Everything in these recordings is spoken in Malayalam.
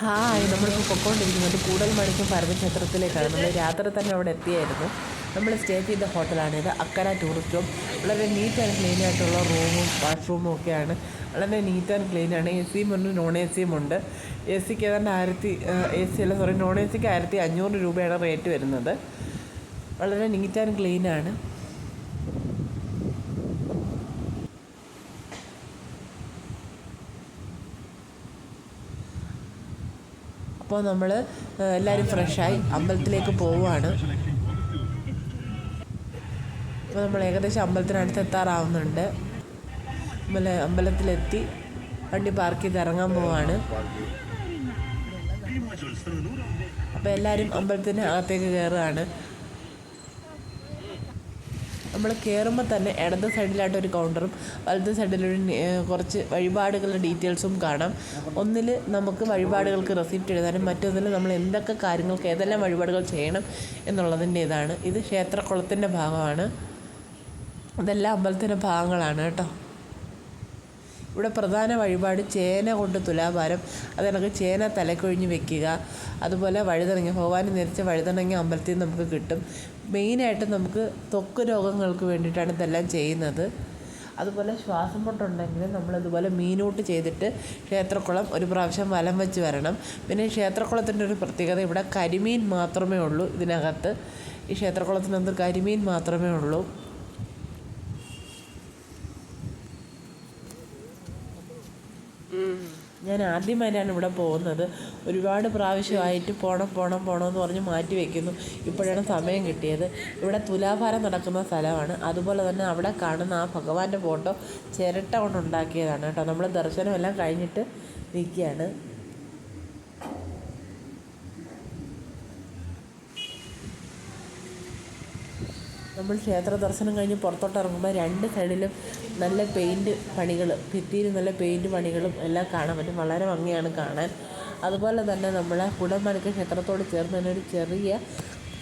നമ്മളിപ്പോൾ പൊയ്ക്കൊണ്ടിരിക്കുന്നത് കൂടൽമാണിക്യം പരമക്ഷേത്രത്തിലേക്കാണ്. നമ്മൾ രാത്രി തന്നെ അവിടെ എത്തിയായിരുന്നു. നമ്മൾ സ്റ്റേ ചെയ്ത ഹോട്ടലാണിത്. അക്കര ടൂറിസ്റ്റ് ഹോം. വളരെ നീറ്റ് ആൻഡ് ക്ലീൻ ആയിട്ടുള്ള റൂമും വാഷ്റൂമും ഒക്കെയാണ്. വളരെ നീറ്റ് ആൻഡ് ക്ലീൻ ആണ്. എ സിയും ഉണ്ട്, നോൺ എ സിയും ഉണ്ട്. എ സിക്ക് ഏതാണ്ട് നോൺ എ സിക്ക് 1500 രൂപയാണ് റേറ്റ് വരുന്നത്. വളരെ നീറ്റ് ആൻഡ് ക്ലീൻ ആണ്. അപ്പോൾ നമ്മൾ എല്ലാവരും ഫ്രഷായി അമ്പലത്തിലേക്ക് പോവുകയാണ്. അപ്പോൾ നമ്മൾ ഏകദേശം അമ്പലത്തിനടുത്ത് എത്താറാവുന്നുണ്ട്. അമ്പലത്തിലെത്തി വണ്ടി പാർക്ക് ചെയ്ത് ഇറങ്ങാൻ പോവാണ്. അപ്പോൾ എല്ലാവരും അമ്പലത്തിന് അകത്തേക്ക് കയറുകയാണ്. നമ്മൾ കയറുമ്പോൾ തന്നെ ഇടത് സൈഡിലായിട്ടൊരു കൗണ്ടറും വലത് സൈഡിലൊരു കുറച്ച് വഴിപാടുകളുടെ ഡീറ്റെയിൽസും കാണാം. ഒന്നിൽ നമുക്ക് വഴിപാടുകൾക്ക് റെസിപ്റ്റ് എഴുതാനും മറ്റൊന്നിൽ നമ്മൾ എന്തൊക്കെ കാര്യങ്ങൾക്ക് ഏതെല്ലാം വഴിപാടുകൾ ചെയ്യണം എന്നുള്ളതിൻ്റെ ഇതാണ്. ഇത് ക്ഷേത്രക്കുളത്തിൻ്റെ ഭാഗമാണ്. ഇതെല്ലാം അമ്പലത്തിൻ്റെ ഭാഗങ്ങളാണ് കേട്ടോ. ഇവിടെ പ്രധാന വഴിപാട് ചേന കൊണ്ട് തുലാഭാരം, അതിനൊക്കെ ചേന തലക്കൊഴിഞ്ഞ് വെക്കുക. അതുപോലെ വഴുതനങ്ങ, ഭഗവാന് നേരിച്ച വഴുതനങ്ങ അമ്പലത്തിൽ നിന്ന് നമുക്ക് കിട്ടും. മെയിനായിട്ട് നമുക്ക് ത്വക്ക് രോഗങ്ങൾക്ക് വേണ്ടിയിട്ടാണ് ഇതെല്ലാം ചെയ്യുന്നത്. അതുപോലെ ശ്വാസം മുട്ടുണ്ടെങ്കിൽ നമ്മളിതുപോലെ മീനൂട്ട് ചെയ്തിട്ട് ക്ഷേത്രക്കുളം ഒരു പ്രാവശ്യം വലം വെച്ച് വരണം. പിന്നെ ക്ഷേത്രക്കുളത്തിൻ്റെ ഒരു പ്രത്യേകത, ഇവിടെ കരിമീൻ മാത്രമേ ഉള്ളൂ ഇതിനകത്ത്. ഈ ക്ഷേത്രക്കുളത്തിനകത്ത് കരിമീൻ മാത്രമേ ഉള്ളൂ. ഞാൻ ആദ്യമായിട്ടാണ് ഇവിടെ പോകുന്നത്. ഒരുപാട് പ്രാവശ്യമായിട്ട് പോകണമെന്ന് പറഞ്ഞ് മാറ്റി വയ്ക്കുന്നു. ഇപ്പോഴാണ് സമയം കിട്ടിയത്. ഇവിടെ തുലാഭാരം നടക്കുന്ന സ്ഥലമാണ്. അതുപോലെ തന്നെ അവിടെ കാണുന്ന ആ ഭഗവാന്റെ ഫോട്ടോ ചിരട്ട കൊണ്ടുണ്ടാക്കിയതാണ് കേട്ടോ. നമ്മൾ ദർശനമെല്ലാം കഴിഞ്ഞിട്ട് നിൽക്കുകയാണ്. നമ്മൾ ക്ഷേത്ര ദർശനം കഴിഞ്ഞ് പുറത്തോട്ട് ഇറങ്ങുമ്പോൾ രണ്ട് സൈഡിലും നല്ല പെയിൻറ്റ് പണികൾ, ഭിത്തിയിൽ നല്ല പെയിൻറ്റ് പണികളും എല്ലാം കാണാൻ പറ്റും. വളരെ ഭംഗിയാണ് കാണാൻ. അതുപോലെ തന്നെ നമ്മളെ കൂടൽമാണിക്യം ക്ഷേത്രത്തോട് ചേർന്ന് തന്നെ ഒരു ചെറിയ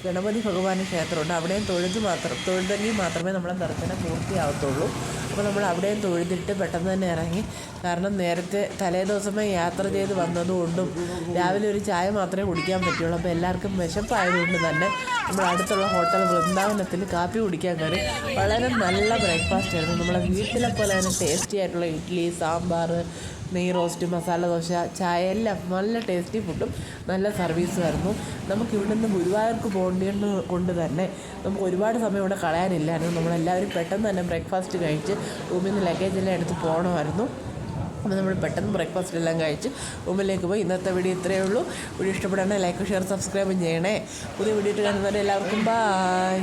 ഗണപതി ഭഗവാന്റെ ക്ഷേത്രമുണ്ട്. അവിടെയും തൊഴുതെങ്കിൽ മാത്രമേ നമ്മളെ ദർശനം പൂർത്തിയാവത്തുള്ളൂ. അപ്പോൾ നമ്മൾ അവിടെയും തൊഴുതിട്ട് പെട്ടെന്ന് തന്നെ ഇറങ്ങി. കാരണം നേരത്തെ തലേദിവസമേ യാത്ര ചെയ്ത് വന്നതുകൊണ്ടും രാവിലെ ഒരു ചായ മാത്രമേ കുടിക്കാൻ പറ്റുള്ളൂ. അപ്പോൾ എല്ലാവർക്കും വിശപ്പായതുകൊണ്ട് തന്നെ നമ്മൾ അടുത്തുള്ള ഹോട്ടൽ വൃന്ദാവനത്തിൽ കാപ്പി കുടിക്കാൻ കയറി. വളരെ നല്ല ബ്രേക്ക്ഫാസ്റ്റ് ആയിരുന്നു. നമ്മളെ വീട്ടിലെ പോലെ തന്നെ ടേസ്റ്റി ആയിട്ടുള്ള ഇഡ്ഡലി, സാമ്പാർ, നെയ് റോസ്റ്റ്, മസാല ദോശ, ചായ എല്ലാം നല്ല ടേസ്റ്റി ഫുഡും നല്ല സർവീസുമായിരുന്നു. നമുക്ക് ഇവിടെ നിന്ന് ഗുരുവായൂർക്ക് പോകേണ്ടത് കൊണ്ട് തന്നെ നമുക്ക് ഒരുപാട് സമയം ഇവിടെ കളയാനില്ലായിരുന്നു. നമ്മളെല്ലാവരും പെട്ടെന്ന് തന്നെ ബ്രേക്ക്ഫാസ്റ്റ് കഴിച്ച് റൂമിൽ നിന്ന് ലഗേജെല്ലാം എടുത്ത് പോകണമായിരുന്നു. അപ്പോൾ നമ്മൾ പെട്ടെന്ന് ബ്രേക്ക്ഫാസ്റ്റ് എല്ലാം കഴിച്ച് റൂമിലേക്ക് പോയി. ഇന്നത്തെ വീഡിയോ ഇത്രയേ ഉള്ളൂ. വീഡിയോ ഇഷ്ടപ്പെടാൻ ലൈക്ക്, ഷെയർ, സബ്സ്ക്രൈബും ചെയ്യണേ. പുതിയ വീഡിയോ ഇട്ട് കാണുന്നവരെ എല്ലാവർക്കും ബൈ.